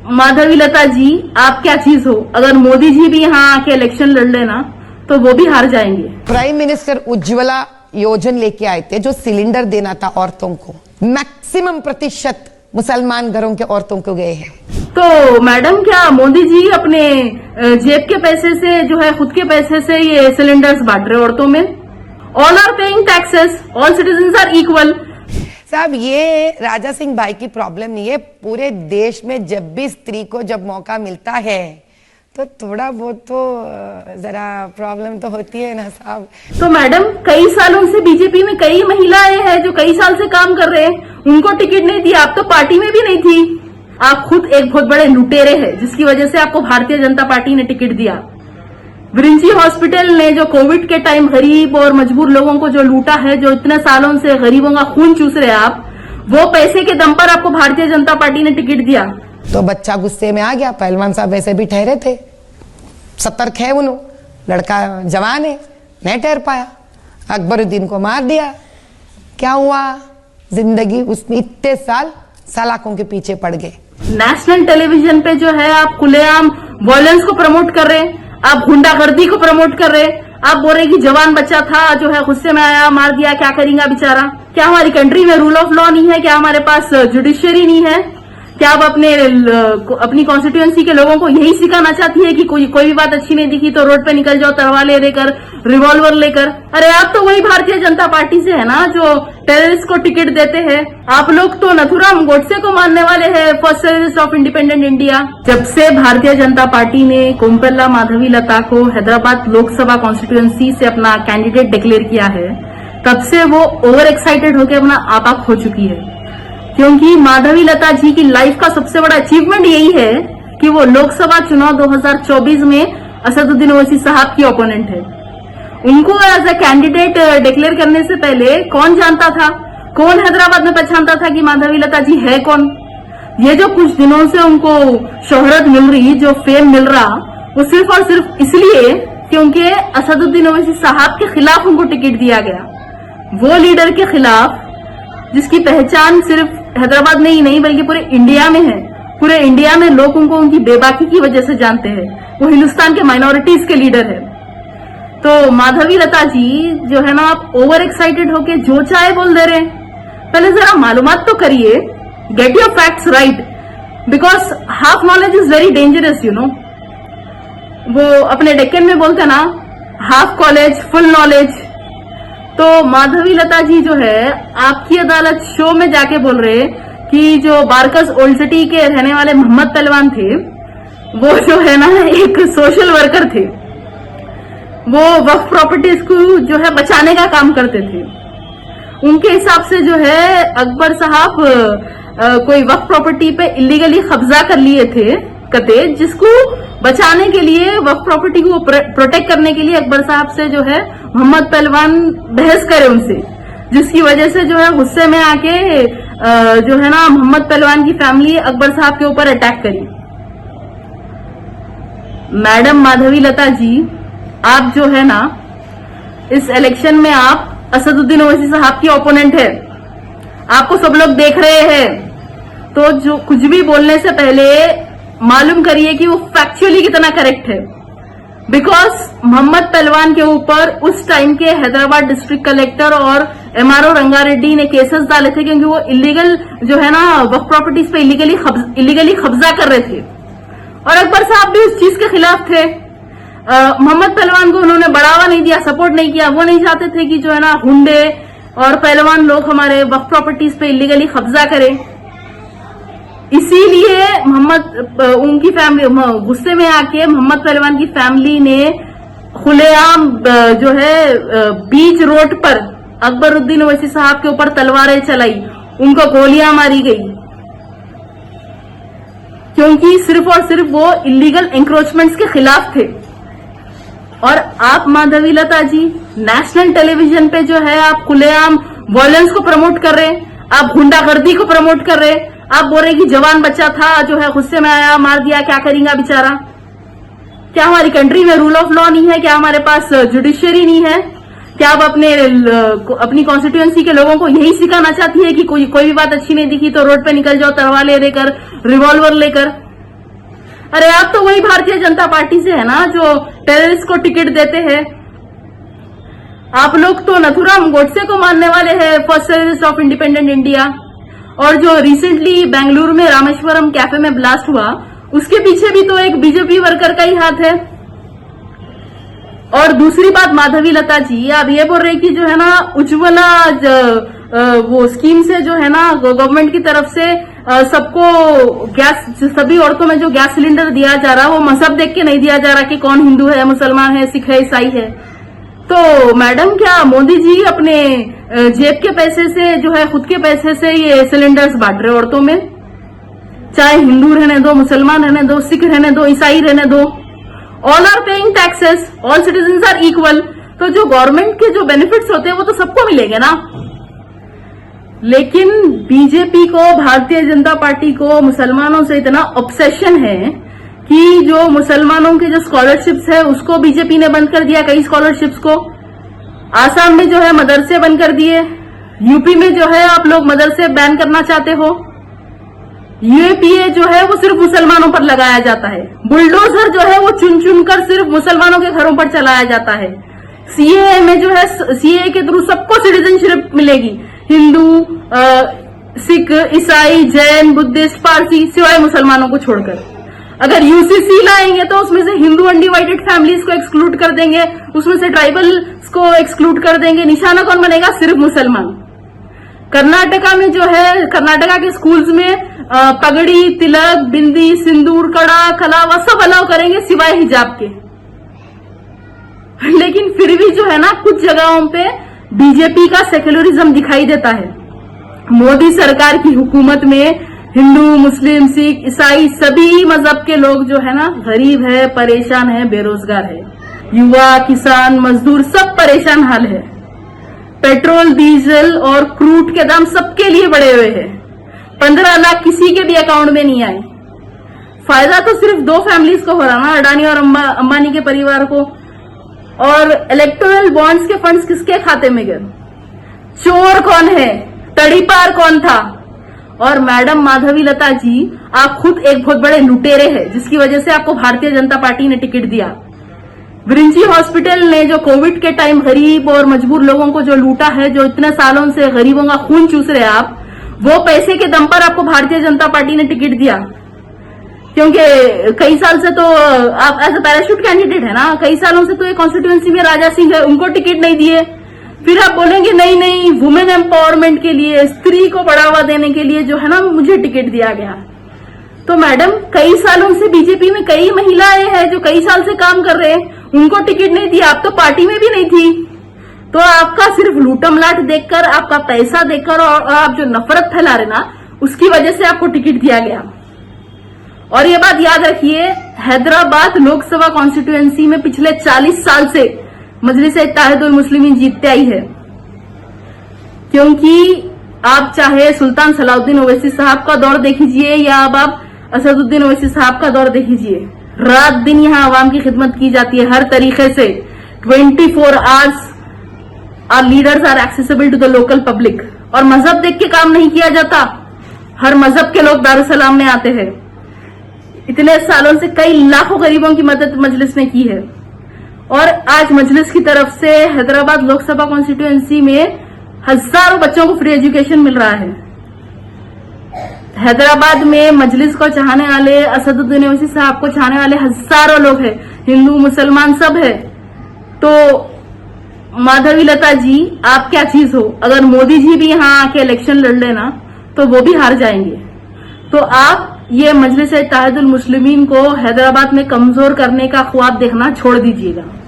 माधवी लता जी, आप क्या चीज हो? अगर मोदी जी भी यहाँ आके इलेक्शन लड़ लेना तो वो भी हार जाएंगे। प्राइम मिनिस्टर उज्ज्वला योजना लेके आए थे, जो सिलेंडर देना था औरतों को, मैक्सिमम प्रतिशत मुसलमान घरों के औरतों को गए हैं। तो मैडम, क्या मोदी जी अपने जेब के पैसे से जो है, खुद के पैसे से ये सिलेंडर्स बांट रहे औरतों में? All are paying taxes, all citizen are equal. साहब, ये राजा सिंह भाई की प्रॉब्लम नहीं है, पूरे देश में जब भी स्त्री को जब मौका मिलता है तो थोड़ा बहुत तो जरा प्रॉब्लम तो होती है ना साहब। तो मैडम, कई सालों से बीजेपी में कई महिलाएं हैं जो कई साल से काम कर रहे हैं, उनको टिकट नहीं दिया। आप तो पार्टी में भी नहीं थी। आप खुद एक बहुत बड़े लुटेरे हैं, जिसकी वजह से आपको भारतीय जनता पार्टी ने टिकट दिया। विरिंची हॉस्पिटल ने जो कोविड के टाइम गरीब और मजबूर लोगों को जो लूटा है, जो इतने सालों से गरीबों का खून चूस रहे आप, वो पैसे के दम पर आपको भारतीय जनता पार्टी ने टिकट दिया। तो बच्चा गुस्से में आ गया। पहलवान साहब वैसे भी ठहरे थे, सतर्क है उन्होंने, लड़का जवान है, नहीं ठहर पाया, अकबरुद्दीन को मार दिया। क्या हुआ? जिंदगी उसमें इतने साल सलाखों के पीछे पड़ गए। नेशनल टेलीविजन पे जो है आप खुलेआम वायलेंस को प्रमोट कर रहे, आप गुंडागर्दी को प्रमोट कर रहे। आप बोल रहे कि जवान बच्चा था जो है गुस्से में आया, मार दिया, क्या करेंगे बेचारा? क्या हमारी कंट्री में रूल ऑफ लॉ नहीं है? क्या हमारे पास जुडिशियरी नहीं है? क्या आप अपनी कॉन्स्टिट्यूएंसी के लोगों को यही सिखाना चाहती है कि कोई भी बात अच्छी नहीं दिखी तो रोड पे निकल जाओ तलवार लेकर, रिवॉल्वर लेकर? अरे आप तो वही भारतीय जनता पार्टी से है ना, जो टेररिस्ट को टिकट देते हैं। आप लोग तो नथुराम गोडसे को मानने वाले हैं, first terrorist of independent India. जब से भारतीय जनता पार्टी ने कोमपेल्ला माधवी लता को हैदराबाद लोकसभा कॉन्स्टिट्यूएंसी से अपना कैंडिडेट डिक्लेयर किया है, तब से वो ओवर एक्साइटेड होकर अपना आपा खो चुकी है। क्योंकि माधवी लता जी की लाइफ का सबसे बड़ा अचीवमेंट यही है कि वो लोकसभा चुनाव 2024 में असदुद्दीन ओवैसी साहब की ओपोनेंट है। उनको एज ए कैंडिडेट डिक्लेयर करने से पहले कौन जानता था, कौन हैदराबाद में पहचानता था कि माधवी लता जी है कौन? ये जो कुछ दिनों से उनको शोहरत मिल रही, जो फेम मिल रहा, वो सिर्फ और सिर्फ इसलिए क्योंकि असदुद्दीन ओवैसी साहब के खिलाफ उनको टिकट दिया गया। वो लीडर के खिलाफ जिसकी पहचान सिर्फ हैदराबाद में ही नहीं बल्कि पूरे इंडिया में है। पूरे इंडिया में लोग उनको उनकी बेबाकी की वजह से जानते हैं। वो हिंदुस्तान के माइनॉरिटीज के लीडर है। तो माधवी लता जी जो है ना, आप ओवर एक्साइटेड होके जो चाहे बोल दे रहे हैं। पहले जरा मालूमात तो करिए, get your facts right, because half knowledge is very dangerous, you know. वो अपने डेक्कन में बोलते ना, हाफ कॉलेज फुल नॉलेज। तो माधवी लता जी जो है, आपकी अदालत शो में जाके बोल रहे कि जो बारकस ओल्ड सिटी के रहने वाले मोहम्मद पहलवान थे, वो जो है ना एक सोशल वर्कर थे। वो वक्फ प्रॉपर्टीज को जो है बचाने का काम करते थे। उनके हिसाब से जो है अकबर साहब कोई वक्फ प्रॉपर्टी पे इलीगली कब्जा कर लिए थे कते, जिसको बचाने के लिए, वक्फ प्रॉपर्टी को प्रोटेक्ट करने के लिए अकबर साहब से जो है मोहम्मद पहलवान बहस करे उनसे, जिसकी वजह से जो है गुस्से में आके जो है ना मोहम्मद पहलवान की फैमिली अकबर साहब के ऊपर अटैक करी। मैडम माधवी लता जी, आप जो है ना इस इलेक्शन में आप असदुद्दीन ओवैसी साहब की ओपोनेंट है। आपको सब लोग देख रहे हैं। तो जो कुछ भी बोलने से पहले मालूम करिए कि वो फैक्चुअली कितना करेक्ट है। बिकॉज मोहम्मद पहलवान के ऊपर उस टाइम के हैदराबाद डिस्ट्रिक्ट कलेक्टर और एमआरओ रंगारेड्डी ने केसेस डाले थे, क्योंकि वो इलीगल जो है ना वक्फ प्रॉपर्टीज पे इलीगली कब्जा कर रहे थे। और अकबर साहब भी उस चीज के खिलाफ थे। मोहम्मद पहलवान को उन्होंने बढ़ावा नहीं दिया, सपोर्ट नहीं किया। वो नहीं चाहते थे कि जो है ना हुंडे और पहलवान लोग हमारे वक्फ प्रॉपर्टीज पे इलीगली कब्जा करें। इसीलिए उनकी फैमिली गुस्से में आके मोहम्मद पहलवान की फैमिली ने खुलेआम जो है बीच रोड पर अकबरुद्दीन ओवैसी साहब के ऊपर तलवारें चलाई, उनको गोलियां मारी गई, क्योंकि सिर्फ और सिर्फ वो इलीगल एंक्रोचमेंट्स के खिलाफ थे। और आप माधवी लता जी नेशनल टेलीविजन पे जो है आप खुलेआम वायलेंस को प्रमोट कर रहे, आप गुंडागर्दी को प्रमोट कर रहे। आप बोल रहे कि जवान बच्चा था जो है गुस्से में आया, मार दिया, क्या करेंगे बेचारा? क्या हमारी कंट्री में रूल ऑफ लॉ नहीं है? क्या हमारे पास जुडिशियरी नहीं है? क्या आप अपनी कॉन्स्टिट्यूएंसी के लोगों को यही सिखाना चाहती है कि कोई भी बात अच्छी नहीं दिखी तो रोड पे निकल जाओ तलवार लेकर, रिवॉल्वर लेकर? अरे आप तो वही भारतीय जनता पार्टी से है ना जो टेररिस्ट को टिकट देते हैं। आप लोग तो नथुराम गोडसे को मानने वाले हैं, first terrorist of independent India. और जो रिसेंटली बेंगलुरु में रामेश्वरम कैफे में ब्लास्ट हुआ, उसके पीछे भी तो एक बीजेपी वर्कर का ही हाथ है। और दूसरी बात, माधवी लता जी, आप ये बोल रहे कि जो है ना उज्ज्वला वो स्कीम से जो है ना गवर्नमेंट की तरफ से सबको गैस, सभी औरतों में जो गैस सिलेंडर दिया जा रहा है वो मजहब देख के नहीं दिया जा रहा कि कौन हिंदू है, मुसलमान है, सिख है, ईसाई है। तो मैडम, क्या मोदी जी अपने जेब के पैसे से जो है, खुद के पैसे से ये सिलेंडर्स बांट रहे औरतों में? चाहे हिंदू रहने दो, मुसलमान रहने दो, सिख रहने दो, ईसाई रहने दो, all are paying taxes, all citizens are equal. तो जो गवर्नमेंट के जो बेनिफिट्स होते हैं वो तो सबको मिलेंगे ना। लेकिन बीजेपी को, भारतीय जनता पार्टी को मुसलमानों से इतना ऑब्सेशन है कि जो मुसलमानों के जो स्कॉलरशिप्स है उसको बीजेपी ने बंद कर दिया, कई स्कॉलरशिप्स को। आसाम में जो है मदरसे बंद कर दिए, यूपी में जो है आप लोग मदरसे बैन करना चाहते हो, यूएपीए जो है वो सिर्फ मुसलमानों पर लगाया जाता है, बुलडोजर जो है वो चुन चुन कर सिर्फ मुसलमानों के घरों पर चलाया जाता है। सीएए में जो है, सीएए के थ्रू सबको सिटीजनशिप मिलेगी, हिंदू, सिख, ईसाई, जैन, बुद्धिस्ट, पारसी, सिवाय मुसलमानों को छोड़कर। अगर यूसीसी लाएंगे तो उसमें से हिंदू अनडिवाइडेड फैमिलीज को एक्सक्लूड कर देंगे, उसमें से ट्राइबल्स को एक्सक्लूड कर देंगे। निशाना कौन बनेगा? सिर्फ मुसलमान। कर्नाटका में जो है, कर्नाटका के स्कूल्स में पगड़ी, तिलक, बिंदी, सिंदूर, कड़ा, कलावा सब अलाउ करेंगे सिवाय हिजाब के। लेकिन फिर भी जो है ना कुछ जगहों पे बीजेपी का सेक्युलरिज्म दिखाई देता है। मोदी सरकार की हुकूमत में हिंदू, मुस्लिम, सिख, ईसाई सभी मजहब के लोग जो है ना गरीब है, परेशान है, बेरोजगार है। युवा, किसान, मजदूर सब परेशान हाल है। पेट्रोल, डीजल और क्रूड के दाम सबके लिए बढ़े हुए हैं। 15 लाख किसी के भी अकाउंट में नहीं आए। फायदा तो सिर्फ 2 फैमिलीज को हो रहा ना, अडानी और अंबानी के परिवार को। और इलेक्टोरल बॉन्ड्स के फंड्स किसके खाते में गए? चोर कौन है? तड़ीपार कौन था? और मैडम माधवी लता जी, आप खुद एक बहुत बड़े लुटेरे हैं, जिसकी वजह से आपको भारतीय जनता पार्टी ने टिकट दिया। विरिंची हॉस्पिटल ने जो कोविड के टाइम गरीब और मजबूर लोगों को जो लूटा है, जो इतने सालों से गरीबों का खून चूस रहे आप, वो पैसे के दम पर आपको भारतीय जनता पार्टी ने टिकट दिया। क्योंकि कई साल से तो आप एज अ पैराशूट कैंडिडेट है ना, कई सालों से तो ये कॉन्स्टिट्यूएंसी में राजा सिंह है, उनको टिकट नहीं दिए। फिर आप बोलेंगे नहीं नहीं, वुमेन एम्पावरमेंट के लिए, स्त्री को बढ़ावा देने के लिए जो है ना मुझे टिकट दिया गया। तो मैडम, कई सालों से बीजेपी में कई महिलाएं हैं जो कई साल से काम कर रहे हैं, उनको टिकट नहीं दिया। आप तो पार्टी में भी नहीं थी। तो आपका सिर्फ लूटम लाट देखकर, आपका पैसा देखकर और आप जो नफरत फैला रहे ना, उसकी वजह से आपको टिकट दिया गया। और ये बात याद रखिए, हैदराबाद लोकसभा कॉन्स्टिट्यूएंसी में पिछले 40 साल से मजलिस-ए-इत्तेहादुल मुस्लिमीन जीतते आई है। क्योंकि आप चाहे सुल्तान सलाउद्दीन ओवैसी साहब का दौर देखिए या अब आप असदुद्दीन ओवैसी साहब का दौर देखिए, रात दिन यहाँ आवाम की खिदमत की जाती है हर तरीके से। 24 hours are leaders are accessible to the local public. और मजहब देख के काम नहीं किया जाता, हर मजहब के लोग दारुसलाम में आते हैं। इतने सालों से कई लाखों गरीबों की मदद मजलिस ने की है। और आज मजलिस की तरफ से हैदराबाद लोकसभा कॉन्स्टिट्यूएंसी में हजारों बच्चों को फ्री एजुकेशन मिल रहा है। हैदराबाद में मजलिस को चाहने वाले, असदुद्दीन ओवैसी साहब को चाहने वाले हजारों लोग हैं, हिंदू मुसलमान सब है। तो माधवी लता जी, आप क्या चीज हो? अगर मोदी जी भी यहाँ आके इलेक्शन लड़ लेना तो वो भी हार जाएंगे। तो आप ये मजलिस-ए-इत्तेहादुल मुस्लिमीन को हैदराबाद में कमजोर करने का ख्वाब देखना छोड़ दीजिएगा।